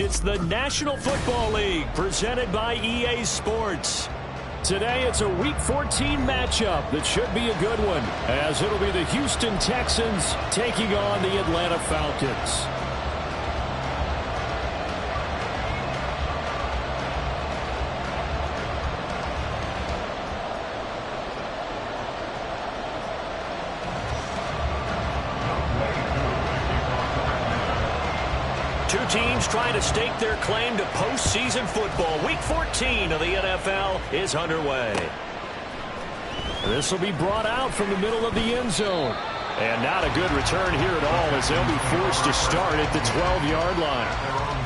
It's the National Football League presented by EA Sports. Today it's a Week 14 matchup that should be a good one, as it'll be the Houston Texans taking on the Atlanta Falcons. Two teams trying to stake their claim to postseason football. Week 14 of the NFL is underway. This will be brought out from the middle of the end zone. And not a good return here at all, as they'll be forced to start at the 12-yard line.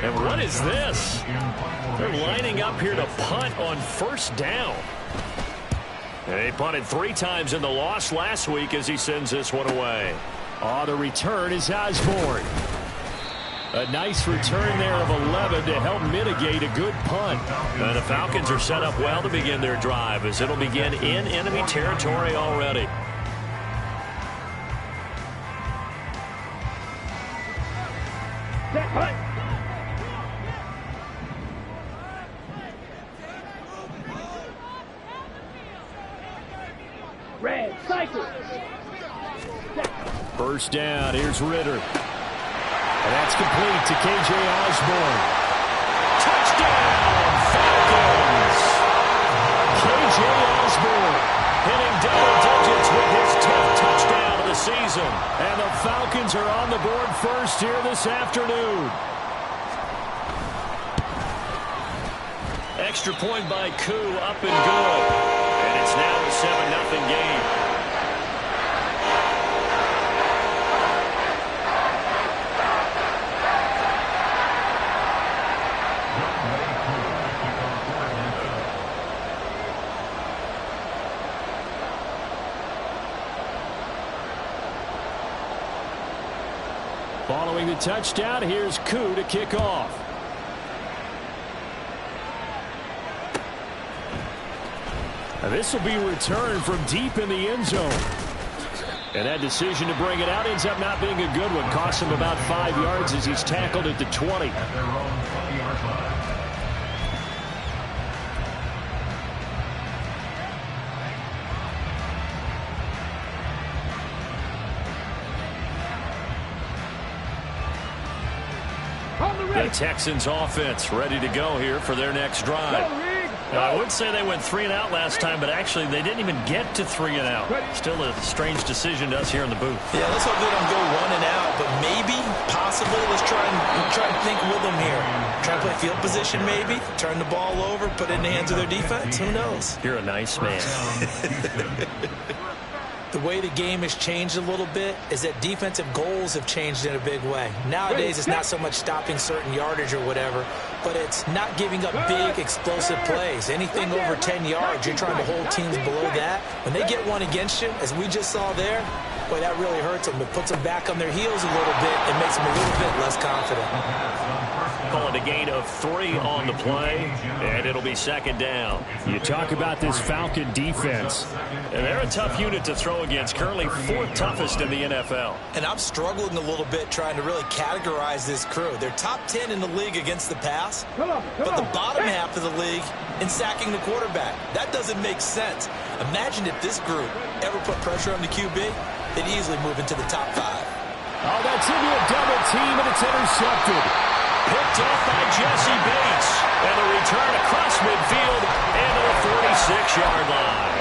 And what is this? They're lining up here to punt on first down. And they punted 3 times in the loss last week as he sends this one away. The return is Osborne. A nice return there of 11 to help mitigate a good punt. And the Falcons are set up well to begin their drive, as it'll begin in enemy territory already. Set punt. Red, cycle. First down, here's Ritter. And that's complete to K.J. Osborne. Touchdown, Falcons! K.J. Osborne hitting double digits with his 10th touchdown of the season. And the Falcons are on the board first here this afternoon. Extra point by Koo, up and good. And it's now a 7-0 game. Following the touchdown, here's Koo to kick off. This will be returned from deep in the end zone. And that decision to bring it out ends up not being a good one. Costs him about 5 yards as he's tackled at the 20. The Texans offense ready to go here for their next drive. I would say they went 3 and out last time, but actually they didn't even get to 3 and out. Still a strange decision to us here in the booth. Yeah, let's hope they don't go 1 and out, but maybe, possibly, let's try and think with them here. Try to play field position maybe, turn the ball over, put it in the hands of their defense. Who knows? You're a nice man. The way the game has changed a little bit is that defensive goals have changed in a big way. Nowadays, it's not so much stopping certain yardage or whatever, but it's not giving up big, explosive plays. Anything over 10 yards, you're trying to hold teams below that. When they get one against you, as we just saw there, boy, that really hurts them. It puts them back on their heels a little bit and makes them a little bit less confident. Calling a gain of 3 on the play, and it'll be second down. You talk about this Falcon defense, and they're a tough unit to throw against, currently 4th toughest in the NFL. And I'm struggling a little bit trying to really categorize this crew. They're top 10 in the league against the pass, but the bottom half of the league in sacking the quarterback. That doesn't make sense. Imagine if this group ever put pressure on the QB, they'd easily move into the top 5. Oh, that's into a double team, and it's intercepted. Picked off by Jesse Bates. And a return across midfield into the 46-yard line.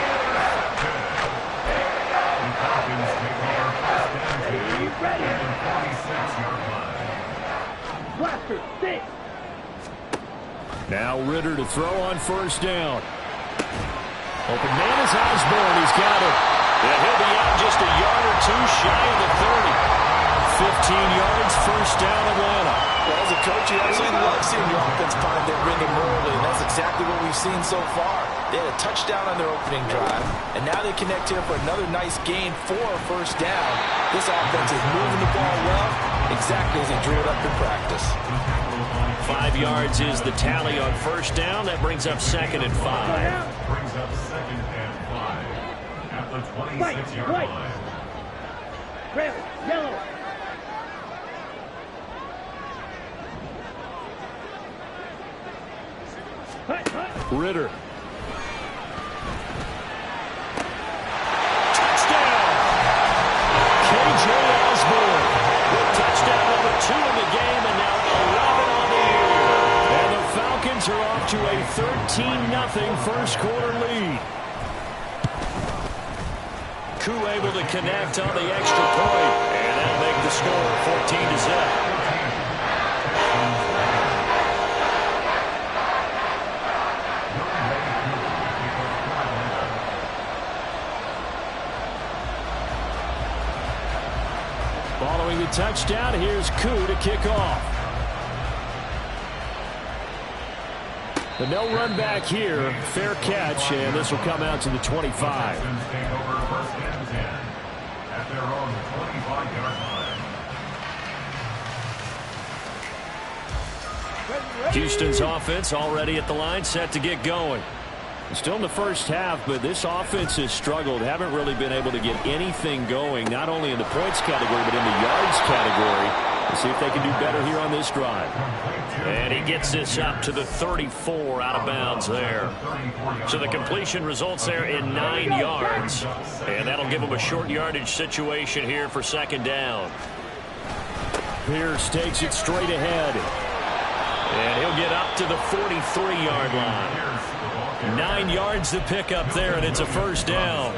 Now Ritter to throw on first down. Open man is Osborne. He's got it. And he'll be out just a yard or 2 shy of the 30. 15 yards, first down Atlanta. Well, as a coach, you actually love seeing your offense find their rhythm early, and that's exactly what we've seen so far. They had a touchdown on their opening drive, and now they connect here for another nice gain for a first down. This offense is moving the ball well, exactly as he drew it up in practice. 5 yards is the tally on first down. That brings up 2nd and 5. Brings up 2nd and 5 at the 26-yard line. Red, yellow. Ritter. Touchdown! KJ Osborne with touchdown number 2 in the game, and now 11 on the year. And the Falcons are off to a 13-0 first quarter lead. Koo able to connect on the extra point, and that'll make the score 14-0. Following the touchdown, here's Koo to kick off. But no run back here. Fair catch, and this will come out to the 25. Houston's offense already at the line, set to get going. Still in the first half, but this offense has struggled. Haven't really been able to get anything going, not only in the points category, but in the yards category. Let's see if they can do better here on this drive. And he gets this up to the 34, out of bounds there. So the completion results there in 9 yards. And that'll give him a short yardage situation here for 2nd down. Pierce takes it straight ahead. And he'll get up to the 43-yard line. 9 yards to pick up there, and it's a first down.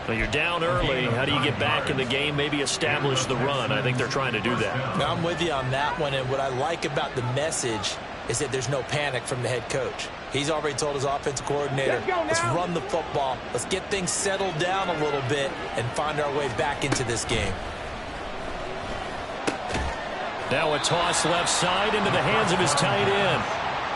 Well, you're down early. How do you get back in the game, maybe establish the run? I think they're trying to do that. I'm with you on that one, and what I like about the message is that there's no panic from the head coach. He's already told his offensive coordinator, let's run the football, let's get things settled down a little bit and find our way back into this game. Now a toss left side into the hands of his tight end.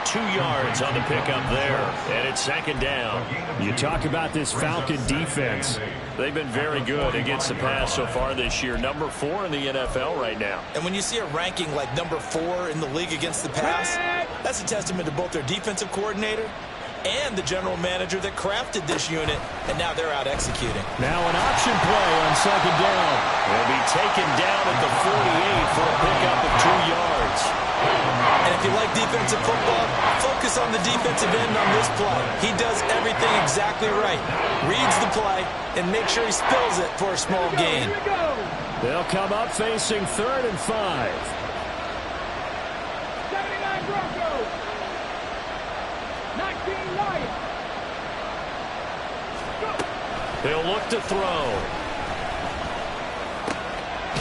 2 yards on the pickup there, and it's 2nd down. You talk about this Falcon defense. They've been very good against the pass so far this year. Number 4 in the NFL right now. And when you see a ranking like number 4 in the league against the pass, that's a testament to both their defensive coordinator and the general manager that crafted this unit, and now they're out executing. Now an option play on 2nd down. He'll be taken down at the 48 for a pickup of 2 yards. And if you like defensive football, focus on the defensive end on this play. He does everything exactly right. Reads the play and makes sure he spills it for a small gain. They'll come up facing 3rd and 5. 79 Broncos. 19 Lions. They'll look to throw.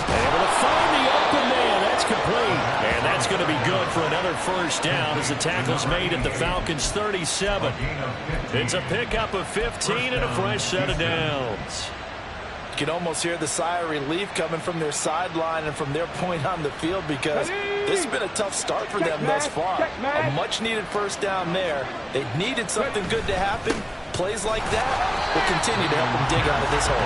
Able to find the open man. That's complete. And that's going to be good for another first down as the tackle's made at the Falcons' 37. It's a pickup of 15 and a fresh set of downs. You can almost hear the sigh of relief coming from their sideline and from their point on the field, because this has been a tough start for them thus far. A much-needed first down there. They needed something good to happen. Plays like that will continue to help them dig out of this hole.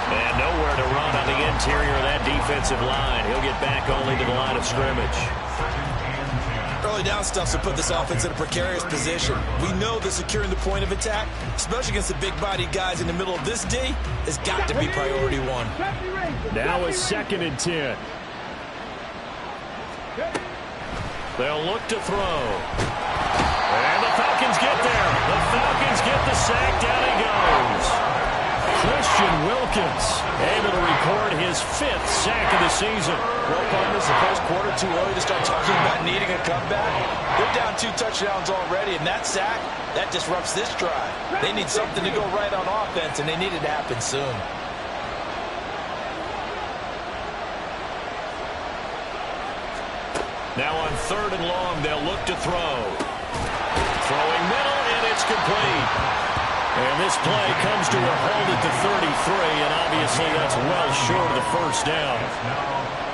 And nowhere to run on the interior of that defensive line. He'll get back only to the line of scrimmage. Early down stuff to put this offense in a precarious position. We know that securing the point of attack, especially against the big-bodied guys in the middle of this D, has got to be priority 1. Now a 2nd and 10. They'll look to throw. And the Falcons get there. The Falcons get the sack. Down he goes. Christian Wilkins able to record his 5th sack of the season. Well, partners, the first quarter too early to start talking about needing a comeback. They're down 2 touchdowns already, and that sack, that disrupts this drive. They need something to go right on offense, and they need it to happen soon. Now on 3rd and long, they'll look to throw. Throwing middle, and it's complete. And this play comes to a hold at the 33, and obviously that's well short of the first down.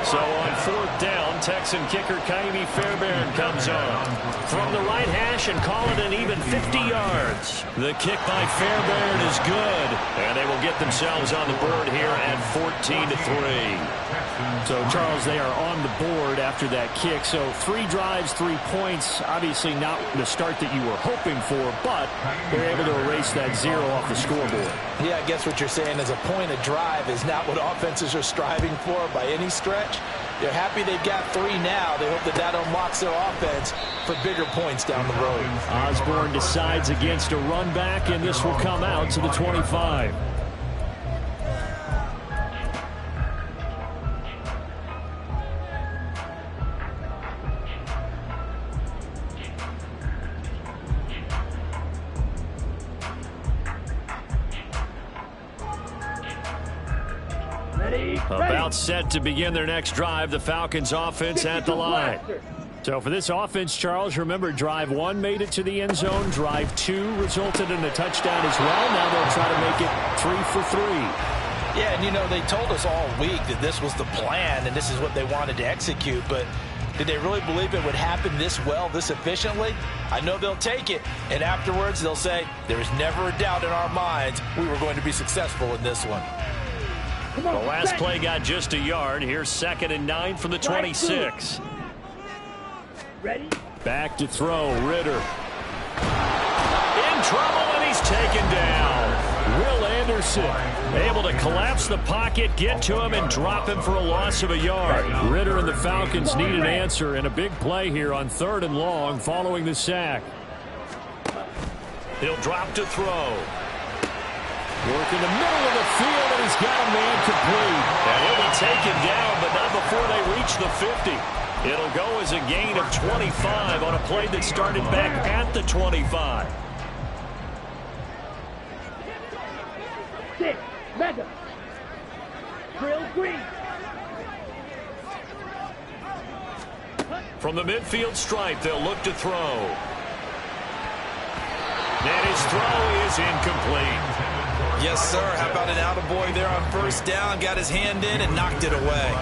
So on fourth down, Texan kicker Kaimi Fairbairn comes on. From the right hash and call it an even 50 yards. The kick by Fairbairn is good. And they will get themselves on the board here at 14-3. So, Charles, they are on the board after that kick. So 3 drives, 3 points. Obviously not the start that you were hoping for, but they're able to erase that 0 off the scoreboard. Yeah, I guess what you're saying is a point a drive is not what offenses are striving for by any stretch. They're happy they've got 3 now. They hope that that unlocks their offense for bigger points down the road. Osborne decides against a run back, and this will come out to the 25. About set to begin their next drive, the Falcons offense at the line. So for this offense, Charles, remember drive 1 made it to the end zone. Drive 2 resulted in a touchdown as well. Now they'll try to make it 3 for 3. Yeah, and you know, they told us all week that this was the plan and this is what they wanted to execute, but did they really believe it would happen this well, this efficiently? I know they'll take it, and afterwards they'll say, there was never a doubt in our minds we were going to be successful in this one. The last play got just a yard. Here's 2nd and 9 from the 26. Ready? Back to throw, Ritter. In trouble, and he's taken down. Will Anderson able to collapse the pocket, get to him, and drop him for a loss of a yard. Ritter and the Falcons need an answer, and a big play here on 3rd and long following the sack. He'll drop to throw. Work in the middle of the field, and he's got a man complete. And he'll be taken down, but not before they reach the 50. It'll go as a gain of 25 on a play that started back at the 25. 6, Mega. Drill green. From the midfield stripe, they'll look to throw. And his throw is incomplete. Yes, sir. How about an attaboy there on 1st down? Got his hand in and knocked it away.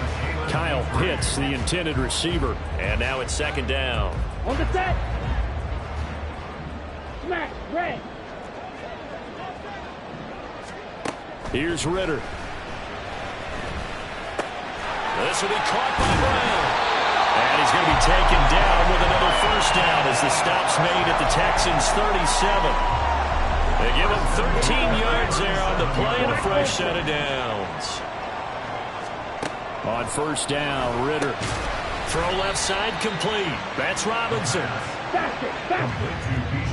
Kyle Pitts, the intended receiver. And now it's 2nd down. On the set. Smack, red. Here's Ritter. This will be caught by Brown. And he's going to be taken down with another 1st down as the stop's made at the Texans' 37. They give him 13 yards there on the play and a fresh set of downs. On 1st down, Ritter. Throw left side complete. That's Robinson. Faster.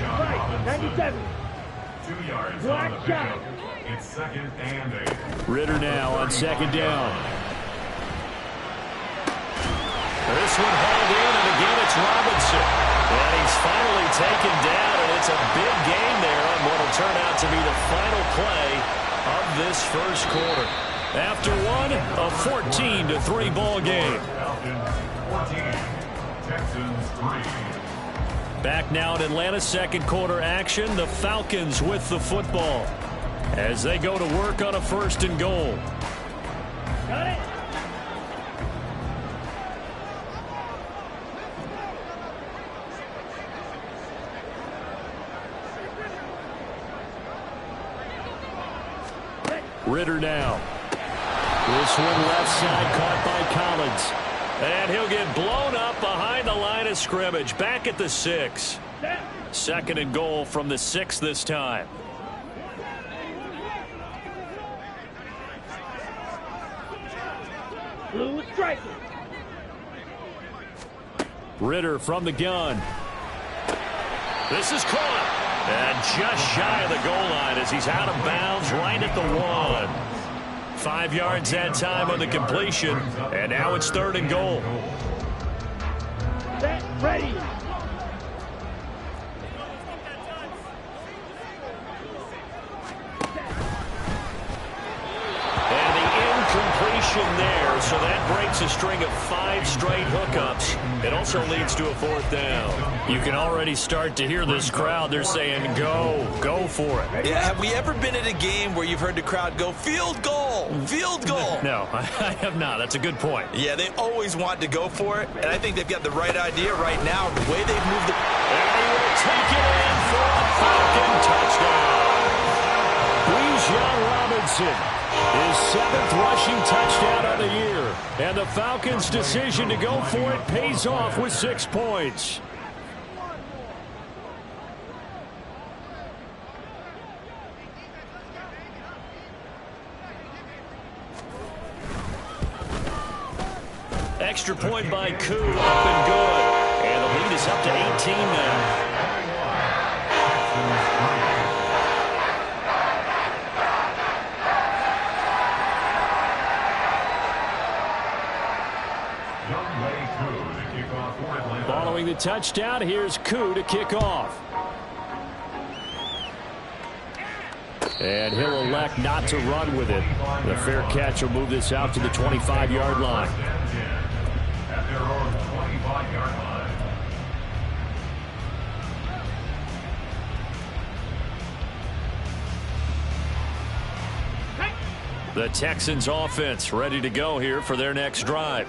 Right, 97. 2 yards Black on the shot. pickup. It's 2nd and 8. Ritter now on 2nd down. This one hauled in, and again it's Robinson. And he's finally taken down, and it's a big gain there on what will turn out to be the final play of this 1st quarter. After one, a 14-3 ball game. Falcons 14, Texans 3. Back now in Atlanta's 2nd quarter action, the Falcons with the football as they go to work on a 1st and goal. Got it. Ritter now. This one left side caught by Collins. And he'll get blown up behind the line of scrimmage. Back at the 6. 2nd and goal from the 6 this time. Blue striker. Ritter from the gun. This is caught. And just shy of the goal line as he's out of bounds right at the 1. 5 yards that time on the completion. And now it's 3rd and goal. Set, ready. And the incompletion there, so that breaks a string of 5 straight hookups. It also leads to a 4th down. You can already start to hear this crowd. They're saying, go for it. Yeah, have we ever been at a game where you've heard the crowd go, field goal? Field goal. No, I have not. That's a good point. Yeah, they always want to go for it, and I think they've got the right idea right now. The way they've moved the... And he will take it in for a Falcon touchdown. Bijan Robinson, his 7th rushing touchdown of the year. And the Falcons' decision to go for it pays off with 6 points. Extra point by Koo, up and good. And the lead is up to 18 now. Following the touchdown, here's Koo to kick off. And he'll elect not to run with it. The fair catch will move this out to the 25-yard line. At their own 25-yard line. The Texans offense ready to go here for their next drive.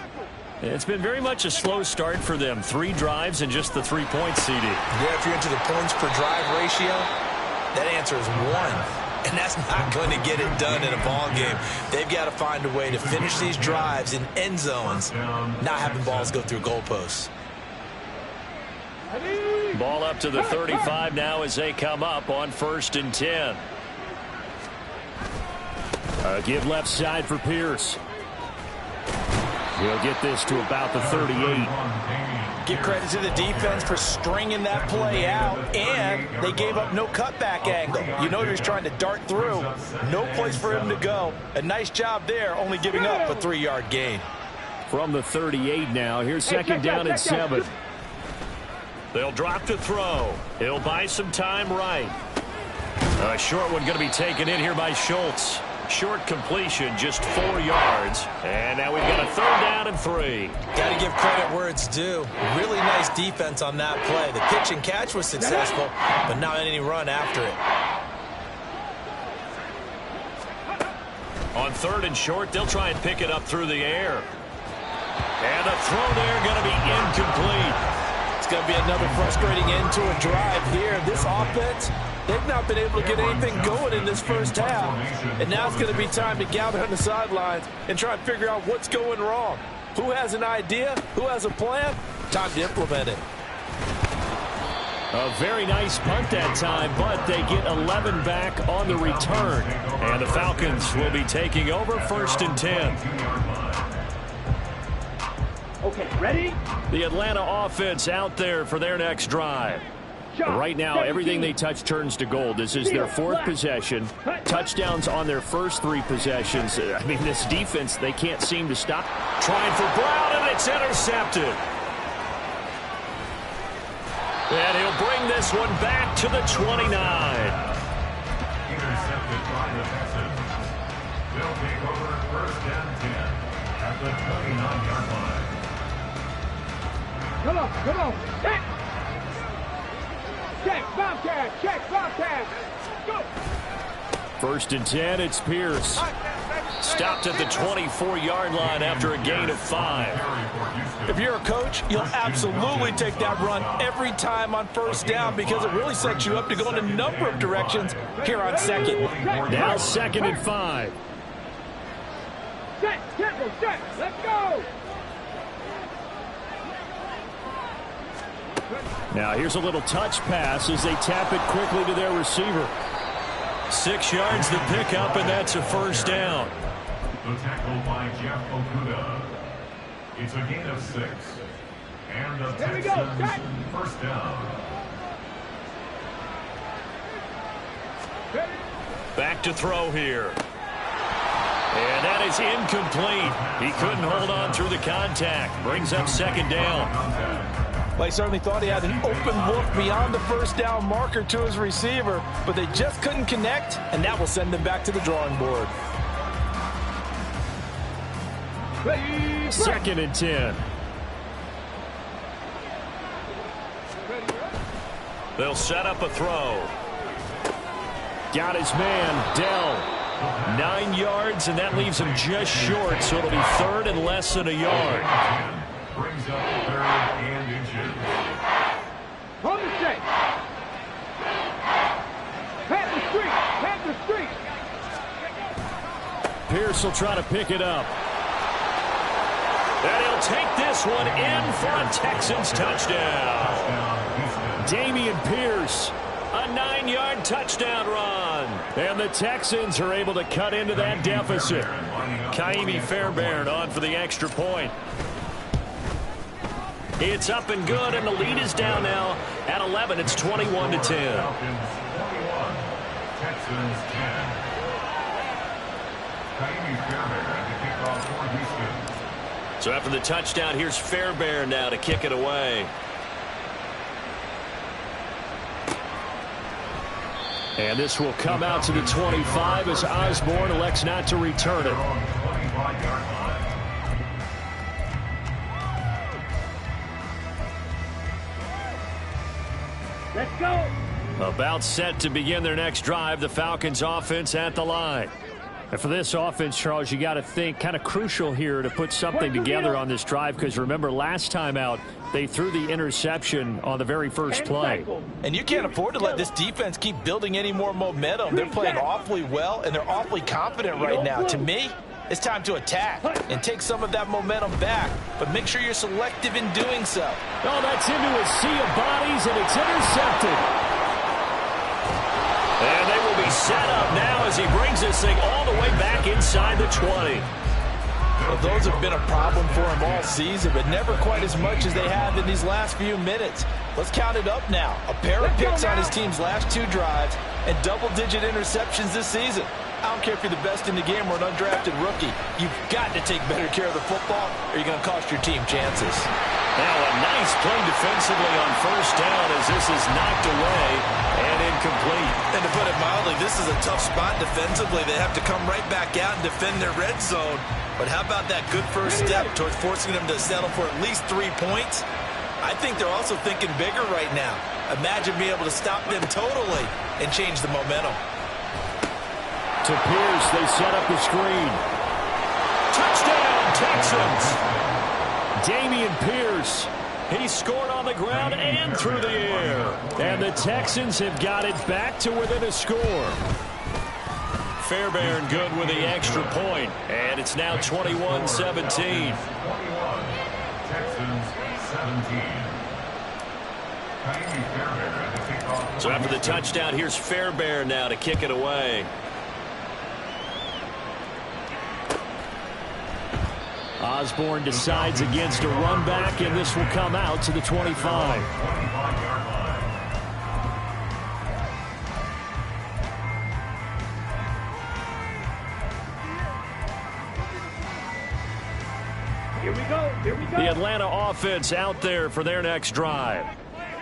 It's been very much a slow start for them. 3 drives and just the 3 points, CD. Yeah, if you're into the points per drive ratio, that answer is 1. And that's not going to get it done in a ball game. They've got to find a way to finish these drives in end zones, not having balls go through goalposts. Ball up to the 35 now as they come up on 1st and 10. Give left side for Pierce. He'll get this to about the 38. Give credit to the defense for stringing that play out, and they gave up no cutback angle. You know he was trying to dart through. No place for him to go. A nice job there, only giving up a 3-yard gain. From the 38 now, here's 2nd down and 7. They'll drop to throw. He'll buy some time right. A short one going to be taken in here by Schultz. Short completion, just 4 yards. And now we've got a 3rd down and 3. Got to give credit where it's due. Really nice defense on that play. The pitch and catch was successful, but not any run after it. On 3rd and short, they'll try and pick it up through the air. And the throw there going to be incomplete. It's going to be another frustrating end to a drive here. This offense, they've not been able to get anything going in this first half. And now it's going to be time to gather on the sidelines and try and figure out what's going wrong. Who has an idea? Who has a plan? Time to implement it. A very nice punt that time, but they get 11 back on the return. And the Falcons will be taking over 1st and 10. Okay, ready? The Atlanta offense out there for their next drive. Right now, everything they touch turns to gold. This is their 4th possession. Touchdowns on their first 3 possessions. I mean, this defense, they can't seem to stop. Trying for Brown, and it's intercepted. And he'll bring this one back to the 29. Intercepted by the Texans. They'll take over 1st and 10 at the 29-yard line. Come on. Check. Check, Bobcat. Check, Bobcat. Go. 1st and 10, it's Pierce. Stopped at the 24-yard line after a gain of 5. If you're a coach, you'll absolutely take that run every time on 1st down because it really sets you up to go in a number of directions here on 2nd. Now 2nd and 5. Set, tempo, set. Let's go. Now here's a little touch pass as they tap it quickly to their receiver. 6 yards the pickup, and that's a 1st down. The tackle by Jeff Okuda. It's a gain of 6. And the Texans 1st down. Back to throw here. And that is incomplete. He couldn't hold on through the contact. Brings up 2nd down. Well, he certainly thought he had an open look beyond the 1st down marker to his receiver, but they just couldn't connect, and that will send them back to the drawing board. 2nd and 10. They'll set up a throw. Got his man, Dell. 9 yards, and that leaves him just short, so it'll be third and less than a yard. Brings up third and inches. On the shake. Pat the street. Pat the street. Pierce will try to pick it up. And he'll take this one in for a Texans touchdown. Dameon Pierce. A 9-yard touchdown run. And the Texans are able to cut into that deficit. Kaimi Fairbairn on for the extra point. It's up and good, and the lead is down now at 11. It's 21-10. Texans 21. Texans 10. Kaimi Fairbairn at the kickoff for Houston. So after the touchdown, here's Fairbairn now to kick it away. And this will come out to the 25 as Osborne elects not to return it. Let's go. About set to begin their next drive, the Falcons offense at the line. And for this offense, Charles, you got to think kind of crucial here to put something together on this drive, because remember last time out they threw the interception on the very first play. And you can't afford to let this defense keep building any more momentum. They're playing awfully well, and they're awfully confident right now. To me, it's time to attack and take some of that momentum back, but make sure you're selective in doing so. Oh, that's into a sea of bodies, and it's intercepted. And they will be set up now as he brings this thing all the way back inside the 20. Well, those have been a problem for him all season, but never quite as much as they have in these last few minutes. Let's count it up now. A pair of picks on his team's last 2 drives and double-digit interceptions this season. I don't care if you're the best in the game or an undrafted rookie. You've got to take better care of the football, or you're going to cost your team chances. Now a nice play defensively on first down as this is knocked away and incomplete. And to put it mildly, this is a tough spot defensively. They have to come right back out and defend their red zone. But how about that good first step towards forcing them to settle for at least 3 points? I think they're also thinking bigger right now. Imagine being able to stop them totally and change the momentum. To Pierce, they set up the screen. Touchdown, Texans! Dameon Pierce. He scored on the ground and through the air. And the Texans have got it back to within a score. Fairbairn good with the extra point. And it's now 21-17. Texans 17. Kaimi Fairbairn at the kickoff. So after the touchdown, here's Fairbairn now to kick it away. Osborne decides against a run back, and this will come out to the 25. Here we go. Here we go. The Atlanta offense out there for their next drive.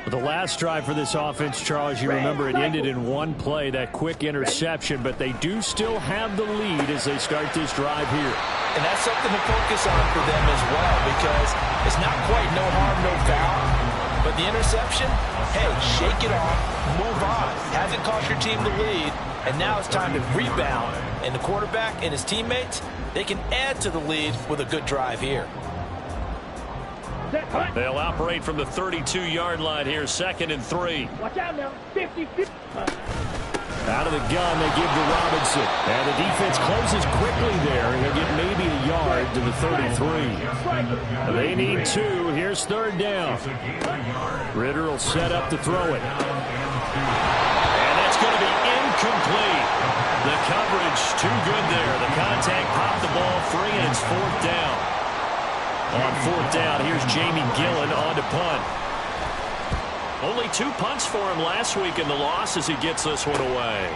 The last drive for this offense, Charles, you remember it ended in one play, that quick interception, but they do still have the lead as they start this drive here. And that's something to focus on for them as well, because it's not quite no harm, no foul. But the interception, hey, shake it off, move on. Hasn't cost your team the lead, and now it's time to rebound. And the quarterback and his teammates, they can add to the lead with a good drive here. They'll operate from the 32-yard line here, 2nd and 3. Watch out now. 50-50. Out of the gun, they give to Robinson. And the defense closes quickly there, and they'll get maybe a yard to the 33. They need 2. Here's 3rd down. Ritter will set up to throw it. And that's going to be incomplete. The coverage too good there. The contact popped the ball free, and it's 4th down. On 4th down, here's Jamie Gillen on to punt. Only 2 punts for him last week in the loss as he gets this one away.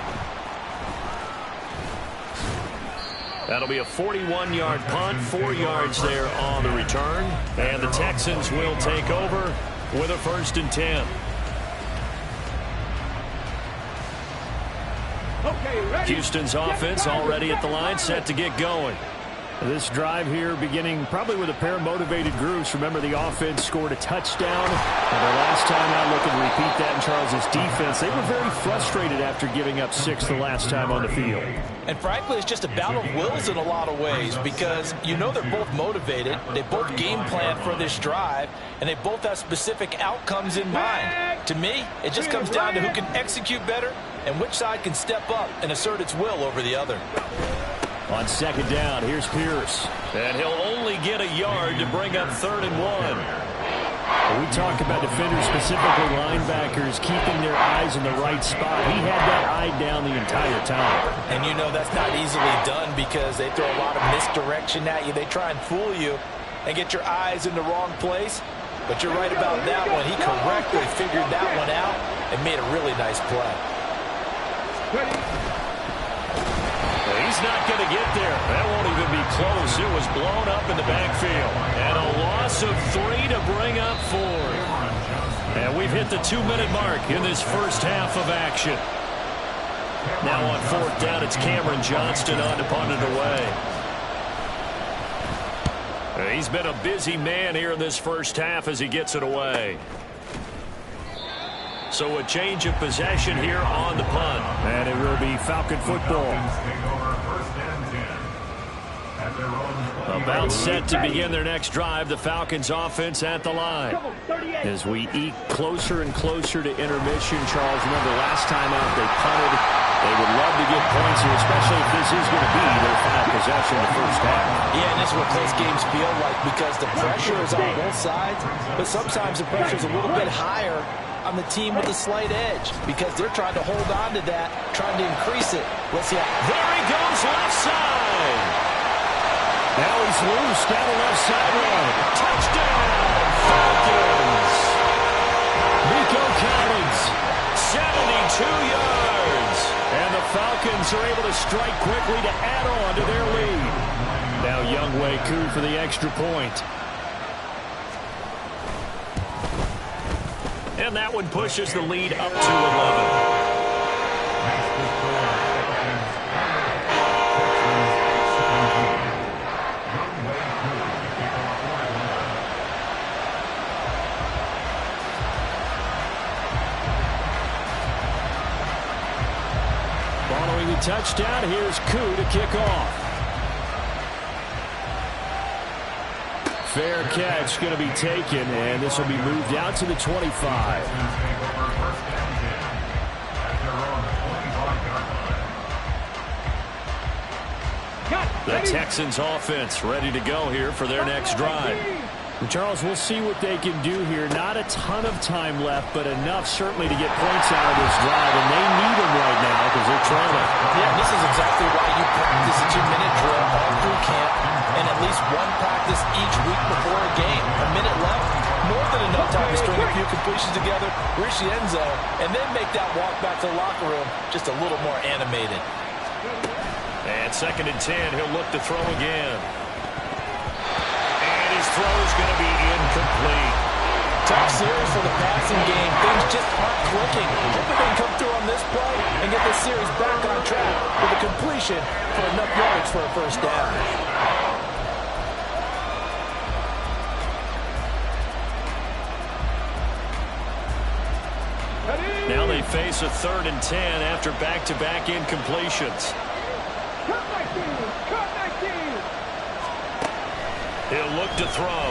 That'll be a 41-yard punt, 4 yards there on the return. And the Texans will take over with a 1st and 10. Okay, ready. Houston's offense already at the line, set to get going. This drive here beginning probably with a pair of motivated groups. Remember, the offense scored a touchdown. And their last time out, looking to repeat that in Charles's defense. They were very frustrated after giving up 6 the last time on the field. And frankly, it's just a battle of wills in a lot of ways because you know they're both motivated. They both game plan for this drive, and they both have specific outcomes in mind. To me, it just comes down to who can execute better and which side can step up and assert its will over the other. On second down, here's Pierce. And he'll only get a yard to bring up 3rd and 1. We talk about defenders, specifically linebackers, keeping their eyes in the right spot. He had that eye down the entire time. And you know that's not easily done because they throw a lot of misdirection at you. They try and fool you and get your eyes in the wrong place. But you're right about that one. He correctly figured that one out and made a really nice play. He's not going to get there. That won't even be close. It was blown up in the backfield. And a loss of 3 to bring up 4. And we've hit the 2-minute mark in this first half of action. Now on 4th down, it's Cameron Johnston on to punt it away. He's been a busy man here in this first half as he gets it away. So a change of possession here on the punt. And it will be Falcon football. About set to begin their next drive, the Falcons offense at the line. As we eke closer and closer to intermission, Charles, remember last time out they punted. They would love to get points here, especially if this is going to be their final possession in the first half. Yeah, and this is what close games feel like because the pressure is on both sides, but sometimes the pressure is a little bit higher on the team with a slight edge because they're trying to hold on to that, trying to increase it. Let's see. There he goes, left side. Now he's loose down the left sideline. Touchdown, Falcons. Nico Collins, 72 yards. and the Falcons are able to strike quickly to add on to their lead. Now Younghoe Koo for the extra point. And that one pushes the lead up to 11. Following the touchdown, here's Koo to kick off. Fair catch going to be taken, and this will be moved out to the 25. The Texans offense ready to go here for their next drive. And Charles, we'll see what they can do here. Not a ton of time left, but enough certainly to get points out of this drive, and they need them right now because they're trailing. Yeah, this is exactly why you practice a 2-minute drill all through camp and at least one practice each week before a game. A minute left, more than enough time to string a few completions together, reach the end zone, and then make that walk back to the locker room just a little more animated. And 2nd and 10, he'll look to throw again. And his throw is going to be incomplete. Tough series for the passing game. Things just aren't clicking. Hope they can come through on this play and get this series back on track with a completion for enough yards for a first down. Now they face a 3rd and 10 after back-to-back incompletions. He'll look to throw.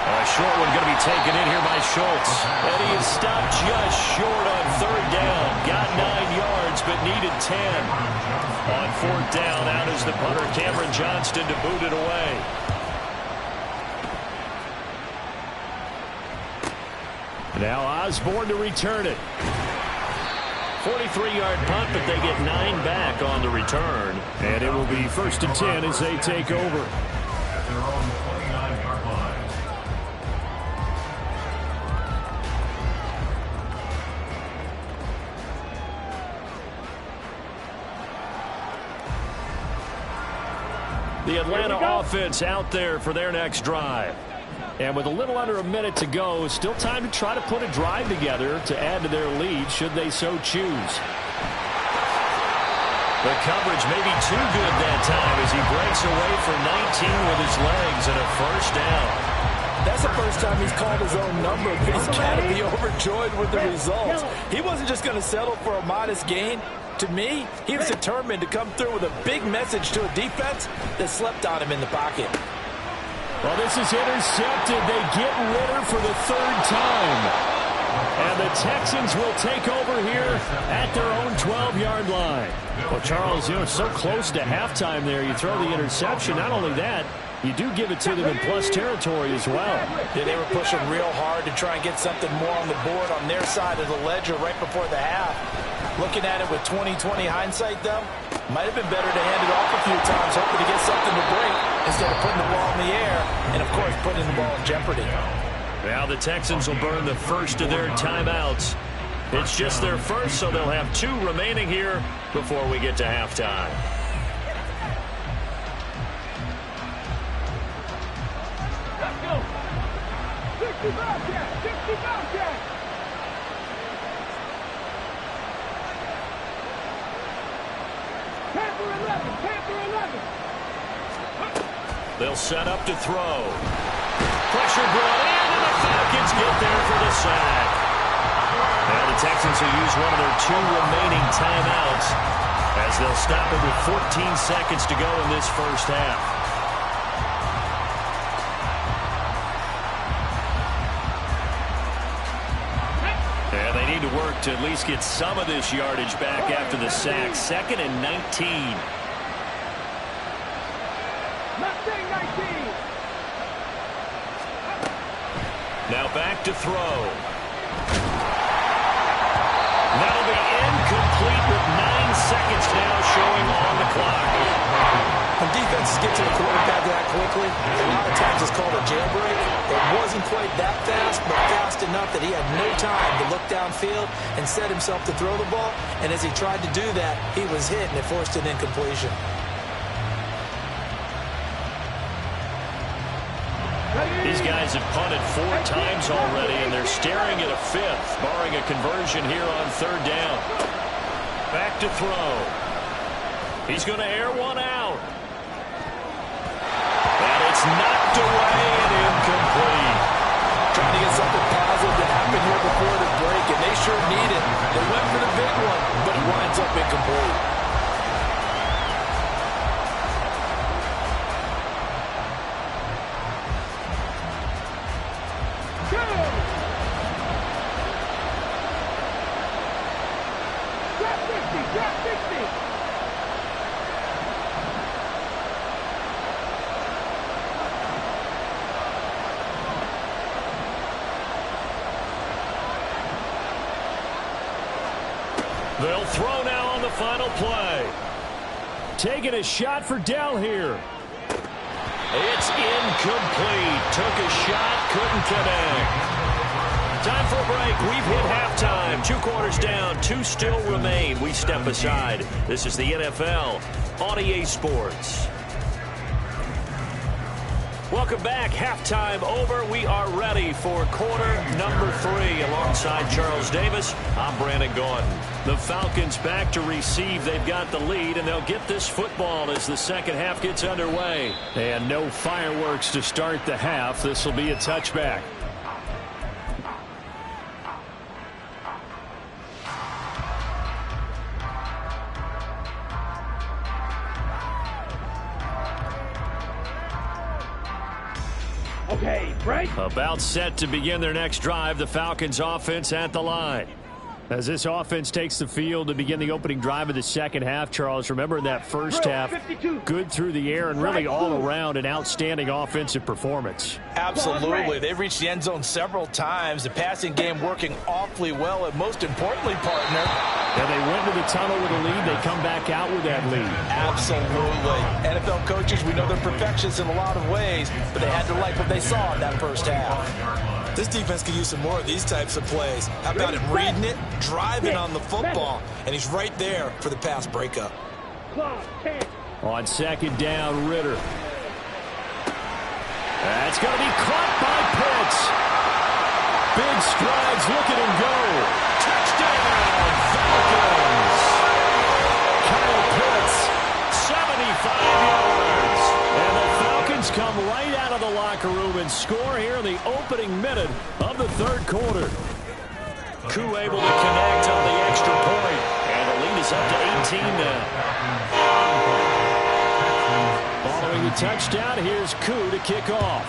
A short one going to be taken in here by Schultz. And he is stopped just short on 3rd down. Got 9 yards, but needed 10. On 4th down, out is the punter, Cameron Johnston, to boot it away. Now Osborne to return it. 43-yard punt, but they get 9 back on the return. And it will be 1st and 10 as they take over. At their own 29-yard line. The Atlanta offense out there for their next drive. And with a little under a minute to go, still time to try to put a drive together to add to their lead should they so choose. The coverage may be too good that time as he breaks away for 19 with his legs and a first down. That's the first time he's called his own number, but he's got to be overjoyed with the results. He wasn't just going to settle for a modest gain. To me, he was determined to come through with a big message to a defense that slept on him in the pocket. Well, this is intercepted. They get Ritter for the third time. And the Texans will take over here at their own 12-yard line. Well, Charles, so close to halftime there. You throw the interception. Not only that, you do give it to them in plus territory as well. Yeah, they were pushing real hard to try and get something more on the board on their side of the ledger right before the half. Looking at it with 20/20 hindsight, though, might have been better to hand it off a few times, hoping to get something to break instead of putting the ball in the air and, of course, putting the ball in jeopardy. Now the Texans will burn the first of their timeouts. It's just their first, so they'll have 2 remaining here before we get to halftime. Let's go. 60 Bobcat. 60 Bobcat. Panther 11. Panther 11. They'll set up to throw. Pressure brought in, and the Falcons get there for the sack. Now the Texans will use one of their 2 remaining timeouts as they'll stop it with 14 seconds to go in this first half. And they need to work to at least get some of this yardage back after the sack. 2nd and 19. Mustang 19. Now back to throw. That'll be incomplete with 9 seconds now showing on the clock. When defenses get to the quarterback that quickly, a lot of times it's called a jailbreak. It wasn't quite that fast, but fast enough that he had no time to look downfield and set himself to throw the ball. And as he tried to do that, he was hit, and it forced an incompletion. These guys have punted 4 times already, and they're staring at a 5th, barring a conversion here on 3rd down. Back to throw. He's going to air one out. And it's knocked away and incomplete. Trying to get something positive to happen here before the break, and they sure need it. They went for the big one, but it winds up incomplete. They'll throw now on the final play. Taking a shot for Dell here. It's incomplete. Took a shot, couldn't connect. Time for a break. We've hit halftime. 2 quarters down, 2 still remain. We step aside. This is the NFL on EA Sports. Welcome back. Halftime over. We are ready for quarter number 3. Alongside Charles Davis, I'm Brandon Gordon. The Falcons back to receive. They've got the lead, and they'll get this football as the second half gets underway. And no fireworks to start the half. This will be a touchback. Okay, break. About set to begin their next drive. The Falcons offense at the line. As this offense takes the field to begin the opening drive of the second half, Charles, remember in that first half, good through the air and really all around an outstanding offensive performance. Absolutely. They've reached the end zone several times. The passing game working awfully well, and most importantly, partner. Yeah, they went to the tunnel with a lead. They come back out with that lead. Absolutely. NFL coaches, we know they're perfectionists in a lot of ways, but they had to like what they saw in that first half. This defense could use some more of these types of plays. How about him reading it, driving on the football, and he's right there for the pass breakup. On second down, Ritter. That's going to be caught by Pitts. Big strides, look at him go. Touchdown, Falcons. Kyle Pitts out of the locker room and score here in the opening minute of the third quarter. Koo able to connect on the extra point. And the lead is up to 18 now. Following the touchdown, here's Koo to kick off.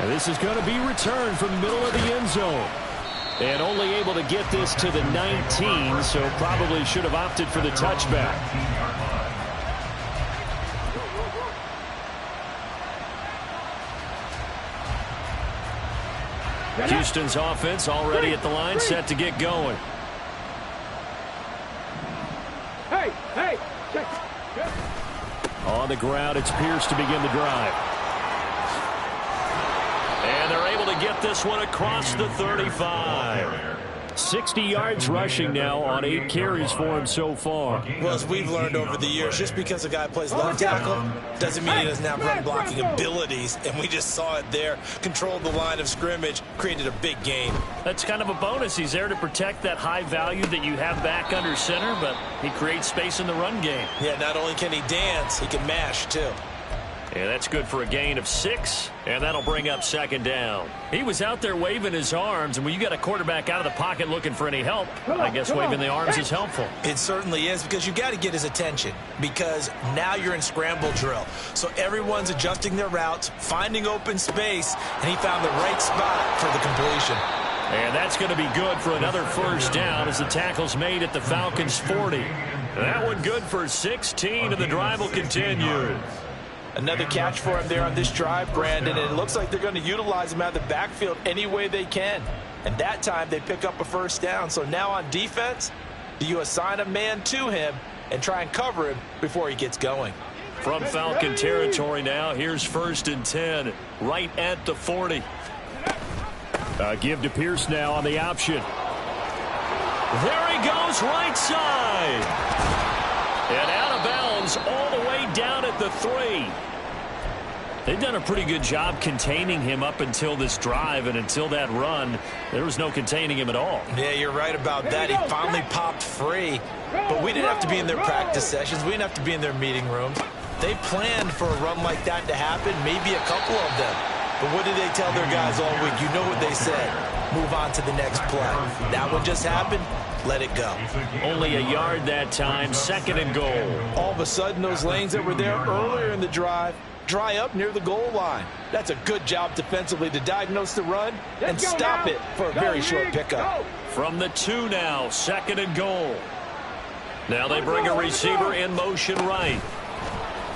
And this is going to be returned from the middle of the end zone. And only able to get this to the 19, so probably should have opted for the touchback. Houston's offense already at the line, set to get going. Hey, check. On the ground, it's Pierce to begin the drive. And they're able to get this one across the 35. 60 yards rushing now on 8 carries for him so far. Well, as we've learned over the years, just because a guy plays left tackle doesn't mean he doesn't have run blocking abilities. And we just saw it there. Controlled the line of scrimmage, created a big gain. That's kind of a bonus. He's there to protect that high value that you have back under center, but he creates space in the run game. Yeah, not only can he dance, he can mash too. And that's good for a gain of 6, and that'll bring up second down. He was out there waving his arms, and when you got a quarterback out of the pocket looking for any help, I guess waving the arms is helpful. It certainly is, because you got to get his attention, because now you're in scramble drill. So everyone's adjusting their routes, finding open space, and he found the right spot for the completion. And that's going to be good for another first down as the tackle's made at the Falcons' 40. That one good for 16, and the drive will continue. Another catch for him there on this drive, Brandon, and it looks like they're going to utilize him out of the backfield any way they can. And that time they pick up a first down. So now on defense, do you assign a man to him and try and cover him before he gets going? From Falcon territory now, here's 1st and 10, right at the 40. Give to Pierce now on the option. There he goes, right side. And out of bounds all the way down at the 3. They've done a pretty good job containing him up until this drive, and until that run, there was no containing him at all. Yeah, you're right about that. He finally popped free. But we didn't have to be in their practice sessions. We didn't have to be in their meeting rooms. They planned for a run like that to happen, maybe a couple of them. But what did they tell their guys all week? You know what they said. Move on to the next play. That one just happened. Let it go. Only a yard that time, 2nd and goal. All of a sudden, those lanes that were there earlier in the drive dry up near the goal line. That's a good job defensively to diagnose the run and stop it for a very short pickup. From the 2 now, 2nd and goal. Now they bring a receiver in motion right.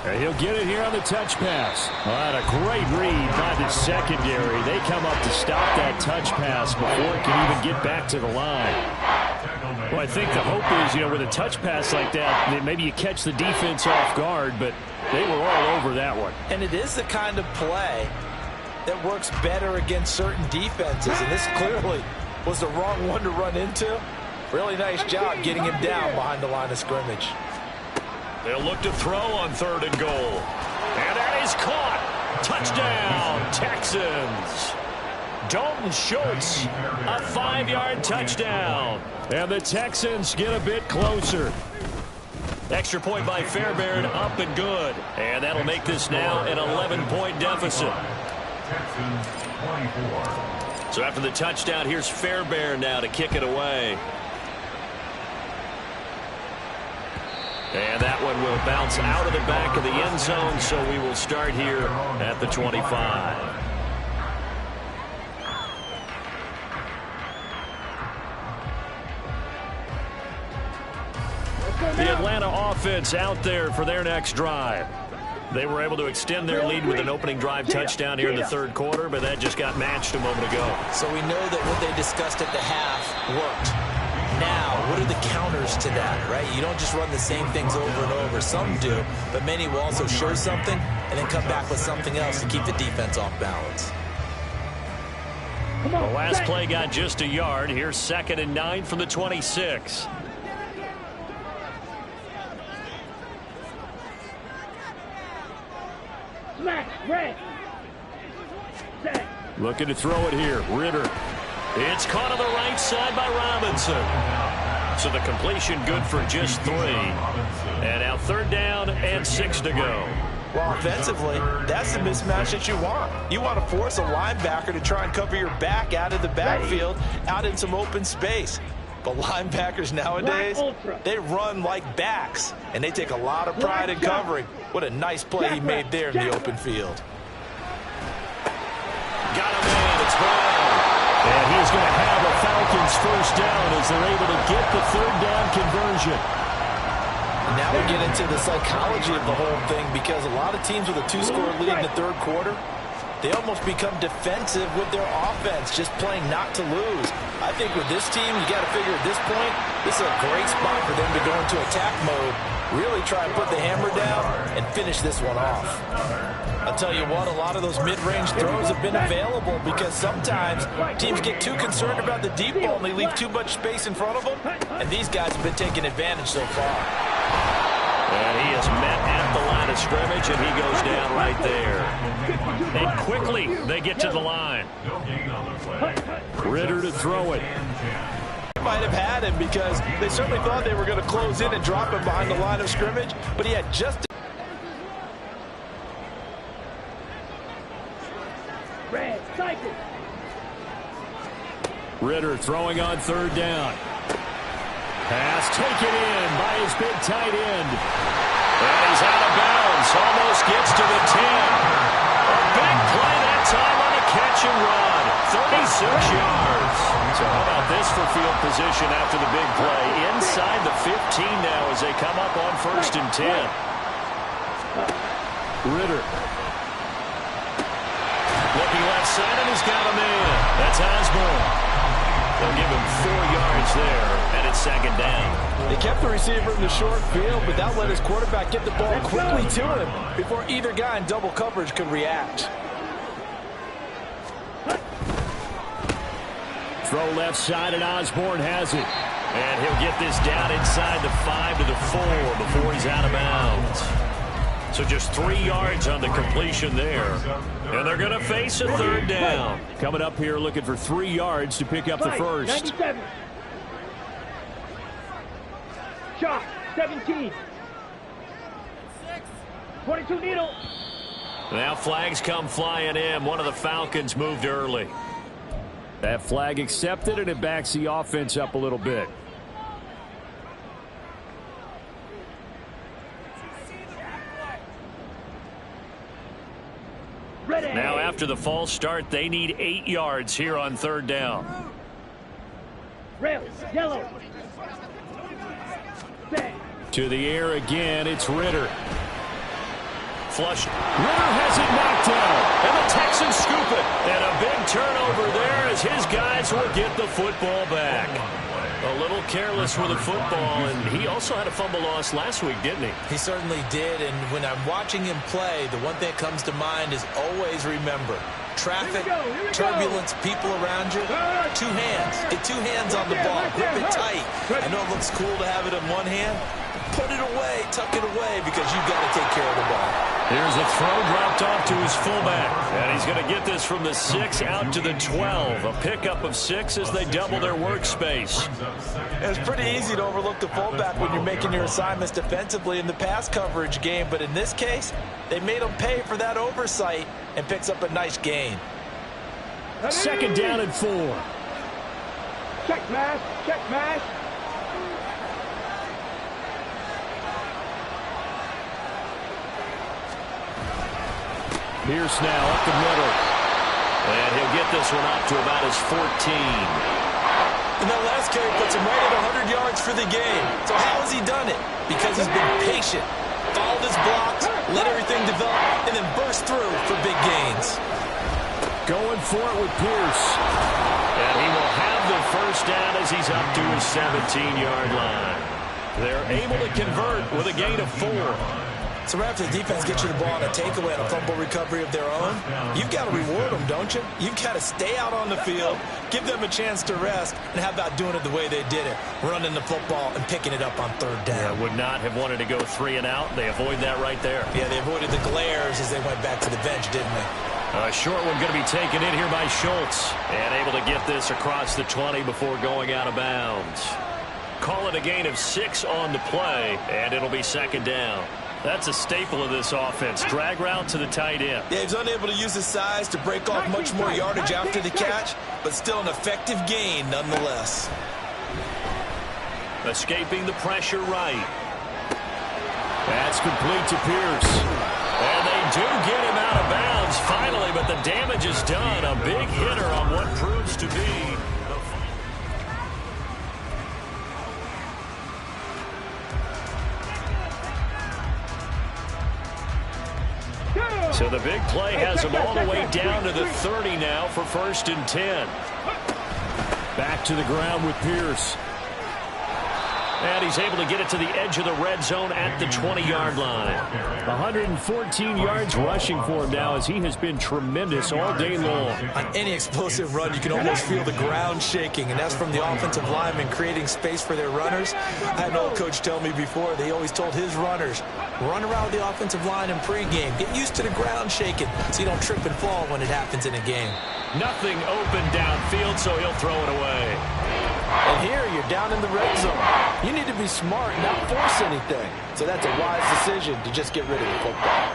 And he'll get it here on the touch pass. And a great read by the secondary. They come up to stop that touch pass before it can even get back to the line. Well, I think the hope is, with a touch pass like that, maybe you catch the defense off guard, but they were all over that one. And it is the kind of play that works better against certain defenses, and this clearly was the wrong one to run into. Really nice job getting him down behind the line of scrimmage. They'll look to throw on 3rd and goal. And that is caught. Touchdown, Texans. Dalton Schultz, a 5-yard touchdown. And the Texans get a bit closer. Extra point by Fairbairn, up and good. And that'll make this now an 11-point deficit. So after the touchdown, here's Fairbairn now to kick it away. And that one will bounce out of the back of the end zone, so we will start here at the 25. The Atlanta offense out there for their next drive. They were able to extend their lead with an opening drive touchdown here in the 3rd quarter, but that just got matched a moment ago. So we know that what they discussed at the half worked. Now, what are the counters to that, right? You don't just run the same things over and over. Some do, but many will also show something and then come back with something else to keep the defense off balance. The last play got just a yard. Here's 2nd and 9 from the 26. Looking to throw it here. Ritter. It's caught on the right side by Robinson. So the completion good for just 3. And now 3rd down and 6 to go. Well, offensively, that's the mismatch that you want. You want to force a linebacker to try and cover your back out of the backfield, out in some open space. But linebackers nowadays, they run like backs, and they take a lot of pride in covering. What a nice play he made there in the open field. Got him in. It's Brown. And he's going to have a Falcons 1st down as they're able to get the 3rd down conversion. Now we get into the psychology of the whole thing, because a lot of teams with a 2-score lead in the 3rd quarter, they almost become defensive with their offense, just playing not to lose. I think with this team, you got to figure at this point, this is a great spot for them to go into attack mode, really try and put the hammer down and finish this one off. I'll tell you what, a lot of those mid-range throws have been available, because sometimes teams get too concerned about the deep ball and they leave too much space in front of them, and these guys have been taking advantage so far. And he is met at the line of scrimmage, and he goes down right there. And quickly, they get to the line. Ritter to throw it. Might have had him, because they certainly thought they were going to close in and drop him behind the line of scrimmage, but he had just... Ritter throwing on 3rd down. Pass taken in by his big tight end. And he's out of bounds. Almost gets to the 10. A big play that time on the catch and run. 36 yards. So how about this for field position after the big play? Inside the 15 now as they come up on 1st and 10. Ritter. Looking left side, and he's got him in. That's Osborne. They'll give him 4 yards there, and it's 2nd down. They kept the receiver in the short field, but that let his quarterback get the ball quickly to him before either guy in double coverage could react. Throw left side, and Osborne has it. And he'll get this down inside the 5 to the 4 before he's out of bounds. So just 3 yards on the completion there. And they're going to face a 3rd down. Coming up here looking for 3 yards to pick up the first. 97. Shot, 17. 22 needle. Now flags come flying in. One of the Falcons moved early. That flag accepted, and it backs the offense up a little bit. Now after the false start, they need 8 yards here on 3rd down. Rail, yellow. To the air again, it's Ritter. Flush. Ritter has it knocked down. And the Texans scoop it. And a big turnover there as his guys will get the football back. A little careless with the football, and he also had a fumble loss last week, didn't he? He certainly did, and when I'm watching him play, the one thing that comes to mind is always remember, traffic, turbulence, people around you, 2 hands. Get 2 hands on the ball. Grip it tight. I know it looks cool to have it in one hand. Put it away, tuck it away, because you've got to take care of the ball. Here's a throw dropped off to his fullback. And he's going to get this from the 6 out to the 12. A pickup of 6 as they double their workspace. It's pretty easy to overlook the fullback when you're making your assignments defensively in the pass coverage game. But in this case, they made him pay for that oversight and picks up a nice gain. 2nd down and 4. Check mash, check mash. Pierce now up the middle. And he'll get this one up to about his 14. And that last carry puts him right at 100 yards for the game. So how has he done it? Because he's been patient, followed his blocks, let everything develop, and then burst through for big gains. Going for it with Pierce. And he will have the 1st down as he's up to his 17-yard line. They're able to convert with a gain of 4. So right after the defense gets you the ball on a takeaway and a fumble recovery of their own, you've got to reward them, don't you? You've got to stay out on the field, give them a chance to rest, and how about doing it the way they did it, running the football and picking it up on 3rd down. Yeah, would not have wanted to go 3 and out. They avoid that right there. Yeah, they avoided the glares as they went back to the bench, didn't they? A short one going to be taken in here by Schultz. And able to get this across the 20 before going out of bounds. Call it a gain of 6 on the play, and it'll be second down. That's a staple of this offense. Drag route to the tight end. Yeah, he's unable to use his size to break off much more yardage after the catch, but still an effective gain nonetheless. Escaping the pressure right. That's complete to Pierce. And they do get him out of bounds finally, but the damage is done. A big hitter on what proves to be. So the big play has him all the way down to the 30 now for 1st and 10. Back to the ground with Pierce. And he's able to get it to the edge of the red zone at the 20-yard line. 114 yards rushing for him now as he has been tremendous all day long. On any explosive run, you can almost feel the ground shaking, and that's from the offensive linemen creating space for their runners. I had an old coach tell me before, they always told his runners, run around the offensive line in pregame. Get used to the ground shaking so you don't trip and fall when it happens in a game. Nothing open downfield, so he'll throw it away. And here you're down in the red zone. You need to be smart and not force anything. So that's a wise decision to just get rid of the football.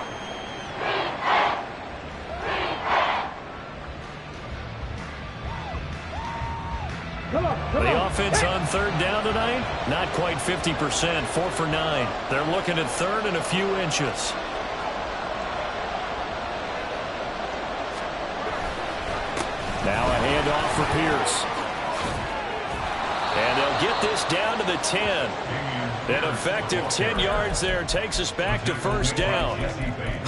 The offense on 3rd down tonight, not quite 50%, 4 for 9. They're looking at 3rd and a few inches. Now a handoff for Pierce. And they'll get this down to the 10. An effective 10 yards there takes us back to 1st down.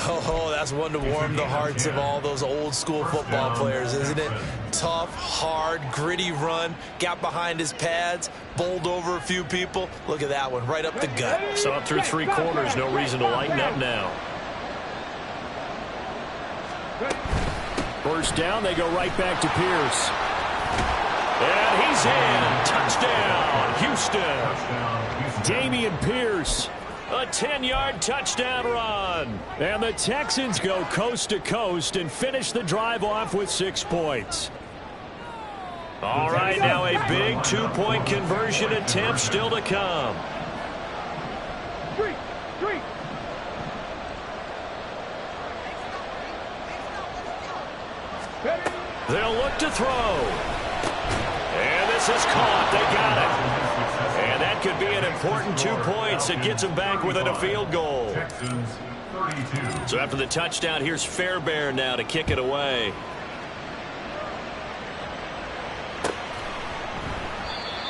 Oh, that's one to warm the hearts of all those old school football players, isn't it? Tough, hard, gritty run, got behind his pads, bowled over a few people. Look at that one, right up the gut. So up through 3 quarters, no reason to lighten up now. 1st down, they go right back to Pierce. And he's in. Touchdown, Houston. Damian Pierce. A 10-yard touchdown run. And the Texans go coast to coast and finish the drive off with 6 points. All right, now a big 2-point conversion attempt still to come. They'll look to throw. And this is caught. They got it. And that could be an important 2 points. It gets them back within a field goal. So after the touchdown, here's Fairbairn now to kick it away.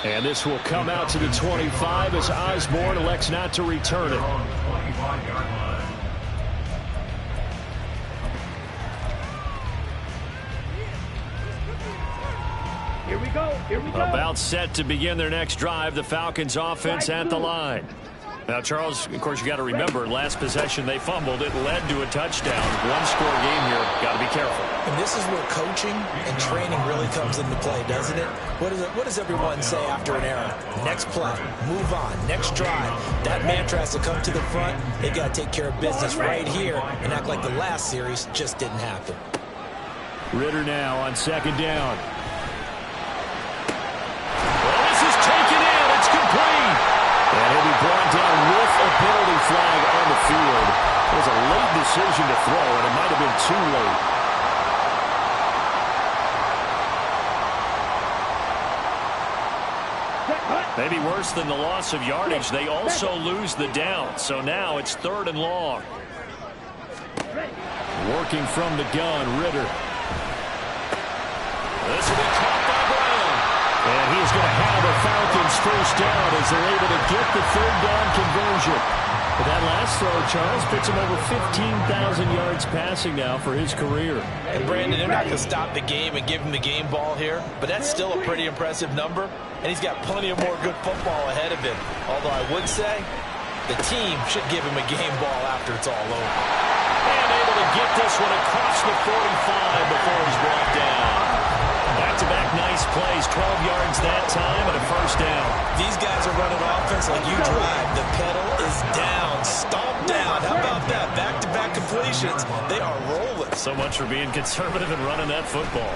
And this will come out to the 25 as Osborne elects not to return it. Here we go. Here we go. About set to begin their next drive. The Falcons offense at the line. Now, Charles, of course, you got to remember, last possession they fumbled. It led to a touchdown. 1-score game here. Got to be careful. And this is where coaching and training really comes into play, doesn't it? What does everyone say after an error? Next play, move on, next drive. That mantra has to come to the front. They got to take care of business right here and act like the last series just didn't happen. Ritter now on 2nd down. Well, this is taken in. It's complete. And he'll be brought down with a penalty flag on the field. It was a late decision to throw, and it might have been too late. Maybe worse than the loss of yardage, they also lose the down. So now it's 3rd and long. Working from the gun, Ritter. This will be caught by Brown. And he's going to have the Falcons 1st down as they're able to get the 3rd down conversion. But that last throw, Charles, puts him over 15,000 yards passing now for his career. And Brandon, they're not going to stop the game and give him the game ball here, but that's still a pretty impressive number, and he's got plenty of more good football ahead of him. Although I would say the team should give him a game ball after it's all over. And able to get this one across the 45 before he's brought down. Back-to-back nice plays, 12 yards that time and a 1st down. These guys are running offense like you drive. The pedal is down, stomp down. How about that? Back-to-back completions. They are rolling. So much for being conservative and running that football.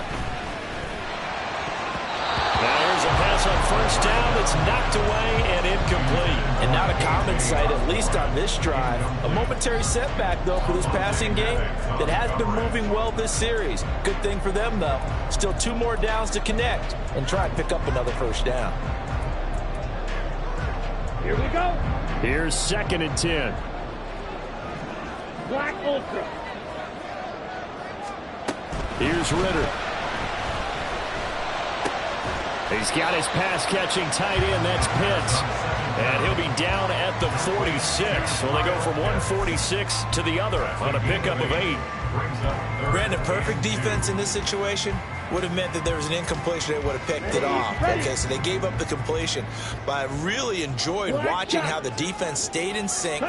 Now There's a pass on first down that's knocked away and incomplete. And not a common sight, at least on this drive. A momentary setback, though, for this passing game that has been moving well this series. Good thing for them, though. Still 2 more downs to connect and try and pick up another first down. Here we go. Here's 2nd and 10. Black Ultra. Here's Ritter. He's got his pass-catching tight end. That's Pitts. And he'll be down at the 46. So they go from 146 to the other on a pickup of 8. Brandon, perfect defense in this situation would have meant that there was an incompletion. They would have picked it off. Okay, so they gave up the completion. But I really enjoyed watching how the defense stayed in sync,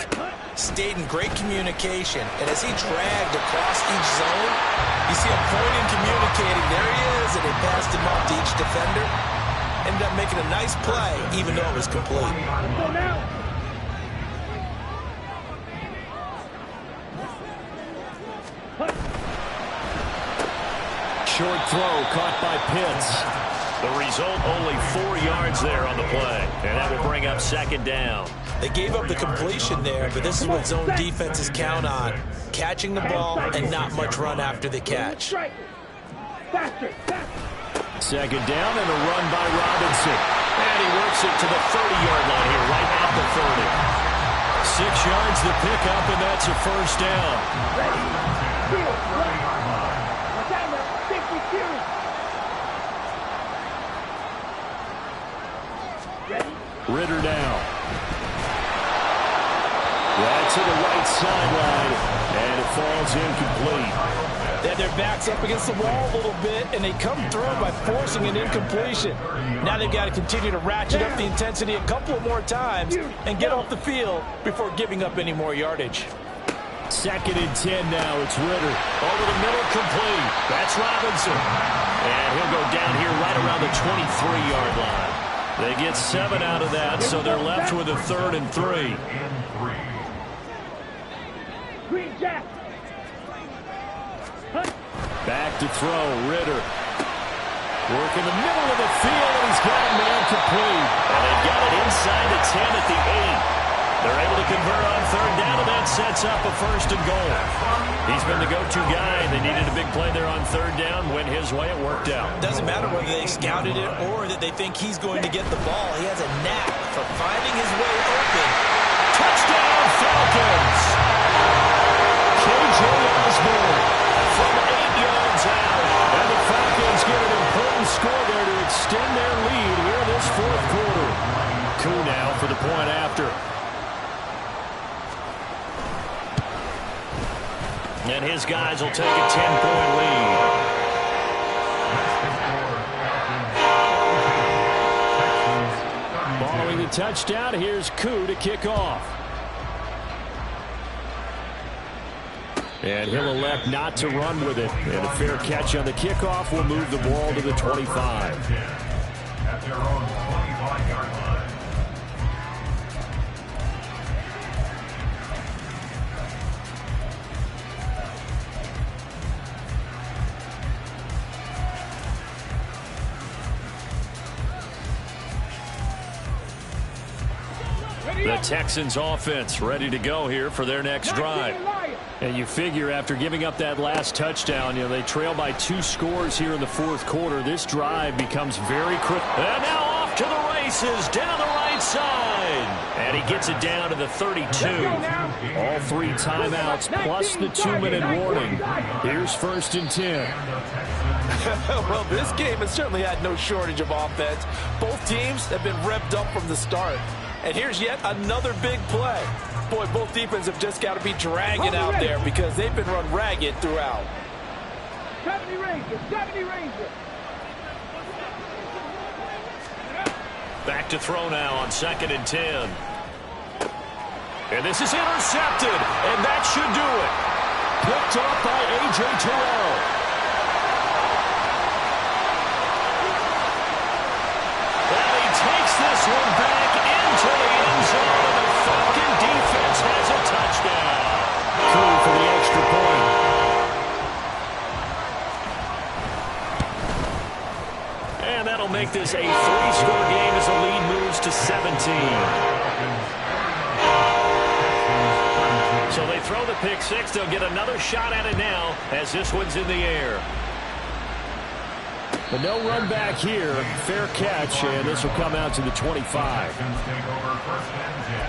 stayed in great communication. And as he dragged across each zone, you see him pointing, communicating. There he is, and they passed him off to each defender. Ended up making a nice play, even though it was complete. Go now. Short throw caught by Pitts. The result, only 4 yards there on the play. And that will bring up 2nd down. They gave up the completion there, but this is what zone defenses count on. Catching the ball and not much run after the catch. Faster, faster. 2nd down and a run by Robinson. And he works it to the 30-yard line here, right at the 30. 6 yards to pick up, and that's a first down. Ready. Field, right. Watch out now. Safety series. Ready. Ritter now. Right to the right sideline, and it falls incomplete. They had their backs up against the wall a little bit, and they come through by forcing an incompletion. Now they've got to continue to ratchet up the intensity a couple of more times and get off the field before giving up any more yardage. 2nd and 10 now. It's Ritter. Over the middle, complete. That's Robinson. And he'll go down here right around the 23-yard line. They get 7 out of that, so they're left with a 3rd and 3. Green Jack. Back to throw. Ritter. Work in the middle of the field, and he's got a man complete. And they've got it inside the 10 at the 8. They're able to convert on 3rd down, and that sets up a 1st and goal. He's been the go-to guy. They needed a big play there on 3rd down. Went his way. It worked out. Doesn't matter whether they scouted it or that they think he's going to get the ball. He has a knack for finding his way open. Touchdown, Falcons! K.J. Osborne from 8 yards out. And the Falcons get an important score there to extend their lead here this 4th quarter. Koo now for the point after. And his guys will take a 10-point lead. Following the touchdown, here's Koo to kick off. And he'll elect not to run with it. And a fair catch on the kickoff will move the ball to the 25. At their own 25-yard line. The Texans offense ready to go here for their next drive. And you figure after giving up that last touchdown, they trail by 2 scores here in the 4th quarter. This drive becomes very critical. And now off to the races down the right side. And he gets it down to the 32. All 3 timeouts plus the 2-minute warning. Here's 1st and 10. Well, this game has certainly had no shortage of offense. Both teams have been revved up from the start. And here's yet another big play. Boy, both defenses have just got to be dragging out there because they've been run ragged throughout. 70 Ranger, 70 Ranger. Back to throw now on 2nd and 10. And this is intercepted, and that should do it. Picked off by A.J. Terrell. And he takes this one back into the end zone, and the Falcon defense has a touchdown. Koo for the extra point. And that'll make this a 3-score game as the lead moves to 17. So they throw the pick six. They'll get another shot at it now as this one's in the air. But no run back here. Fair catch, and this will come out to the 25. Take over first and 10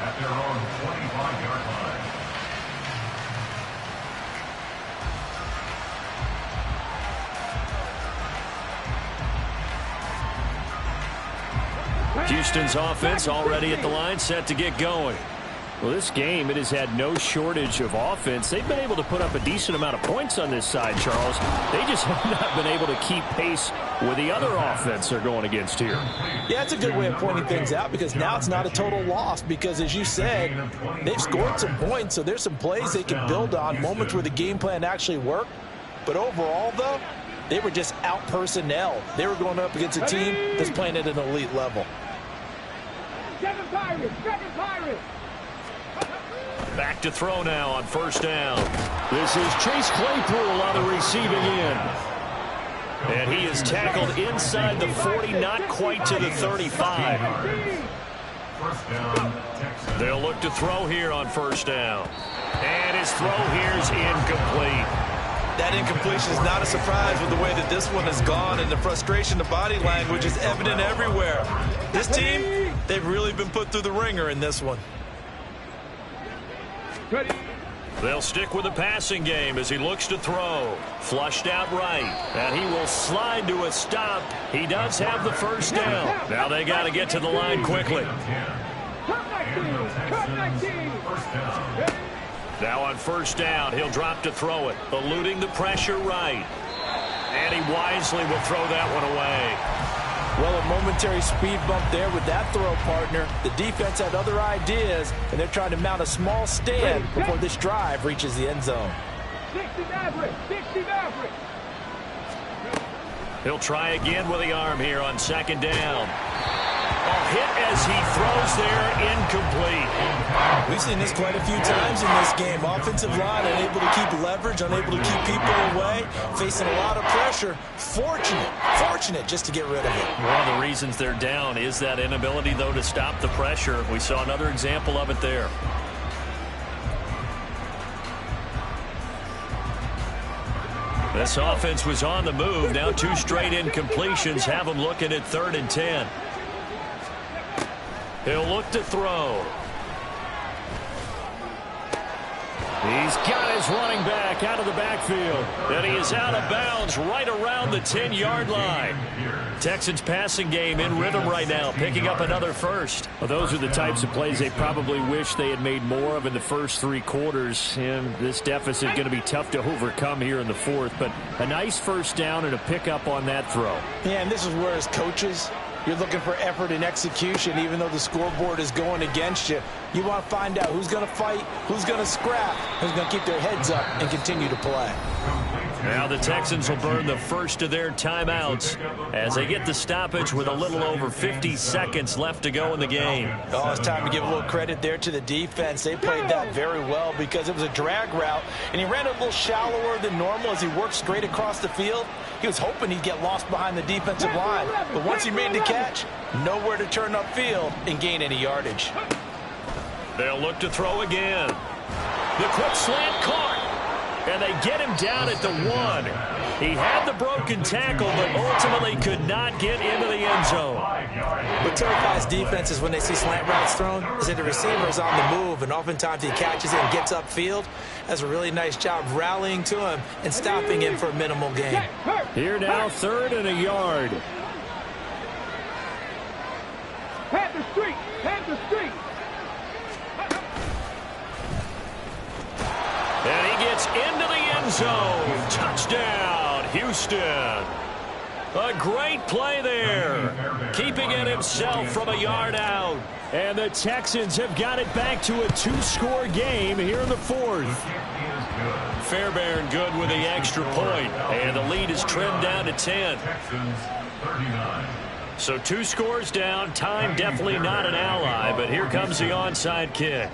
at their own 25-yard line. Houston's offense already at the line, set to get going. Well, this game, it has had no shortage of offense. They've been able to put up a decent amount of points on this side, Charles. They just have not been able to keep pace with the other offense they're going against here. Yeah, that's a good way of pointing things out because now it's not a total loss because, as you said, they've scored some points, so there's some plays they can build on, moments where the game plan actually worked. But overall, though, they were just out personnel. They were going up against a team that's playing at an elite level. Seven Pirates! Back to throw now on first down. This is Chase Claypool on the receiving end. And he is tackled inside the 40, not quite to the 35. First down, Texans. They'll look to throw here on first down. And his throw here is incomplete. That incompletion is not a surprise with the way that this one has gone, and the frustration, the body language is evident everywhere. This team, they've really been put through the ringer in this one. They'll stick with the passing game as he looks to throw. Flushed out right. And he will slide to a stop. He does have the first down. Now they got to get to the line quickly. Now on first down, he'll drop to throw it. Eluding the pressure right. And he wisely will throw that one away. Well, a momentary speed bump there with that throw, partner. The defense had other ideas, and they're trying to mount a small stand before this drive reaches the end zone. 60 Maverick! He'll try again with the arm here on second down. A hit as he throws there, incomplete. We've seen this quite a few times in this game. Offensive line unable to keep leverage, unable to keep people away, facing a lot of pressure. Fortunate just to get rid of it. One of the reasons they're down is that inability, though, to stop the pressure. We saw another example of it there. This offense was on the move. Now 2 straight incompletions have them looking at 3rd and 10. He'll look to throw. He's got his running back out of the backfield. And he is out of bounds right around the 10-yard line. Texans passing game in rhythm right now, picking up another first. Well, those are the types of plays they probably wish they had made more of in the first 3 quarters. And this deficit is going to be tough to overcome here in the 4th. But a nice first down and a pickup on that throw. Yeah, and this is where, as coaches, you're looking for effort and execution, even though the scoreboard is going against you. You want to find out who's going to fight, who's going to scrap, who's going to keep their heads up and continue to play. Now the Texans will burn the first of their timeouts as they get the stoppage with a little over 50 seconds left to go in the game. Oh, it's time to give a little credit there to the defense. They played that very well because it was a drag route, and he ran a little shallower than normal as he worked straight across the field. He was hoping he'd get lost behind the defensive line, but once he made the catch, nowhere to turn upfield and gain any yardage. They'll look to throw again. The quick slant caught. And they get him down at the 1. He had the broken tackle, but ultimately could not get into the end zone. What terrifies defenses when they see slant routes thrown is that the receiver is on the move, and oftentimes he catches it and gets upfield. That's a really nice job rallying to him and stopping him for a minimal gain. Here now, 3rd and a yard. Panther Street! And he gets into the end zone. Touchdown, Houston. A great play there. Keeping it himself from a yard out. And the Texans have got it back to a 2-score game here in the 4th. Fairbairn good with the extra point. And the lead is trimmed down to 10. So 2 scores down. Time definitely not an ally. But here comes the onside kick.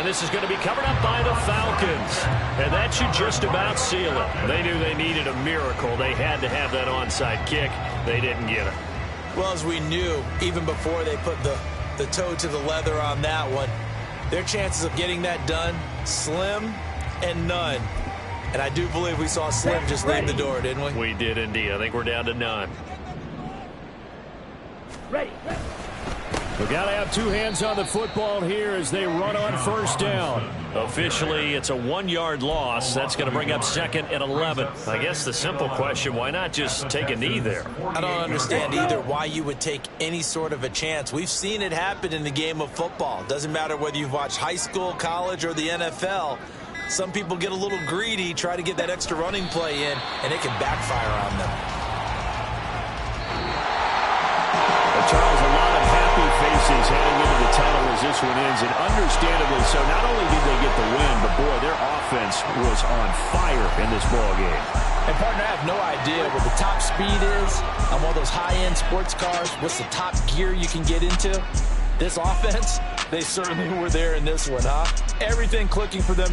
And this is going to be covered up by the Falcons. And that should just about seal it. They knew they needed a miracle. They had to have that onside kick. They didn't get it. Well, as we knew, even before they put the toe to the leather on that one, their chances of getting that done, slim and none. And I do believe we saw Slim just leave the door, didn't we? We did indeed. I think we're down to none. Ready. We've got to have two hands on the football here as they run on first down. Officially, it's a 1-yard loss. That's going to bring up 2nd and 11. I guess the simple question, why not just take a knee there? I don't understand either why you would take any sort of a chance. We've seen it happen in the game of football. Doesn't matter whether you've watched high school, college, or the NFL. Some people get a little greedy, try to get that extra running play in, and it can backfire on them. Charles, a lot of happy faces heading into the tunnel as this one ends, and understandably so. Not only did they get the win, but boy, their offense was on fire in this ball game. And partner, I have no idea what the top speed is on one of those high-end sports cars. What's the top gear you can get into? This offense, they certainly were there in this one, huh? Everything clicking for them.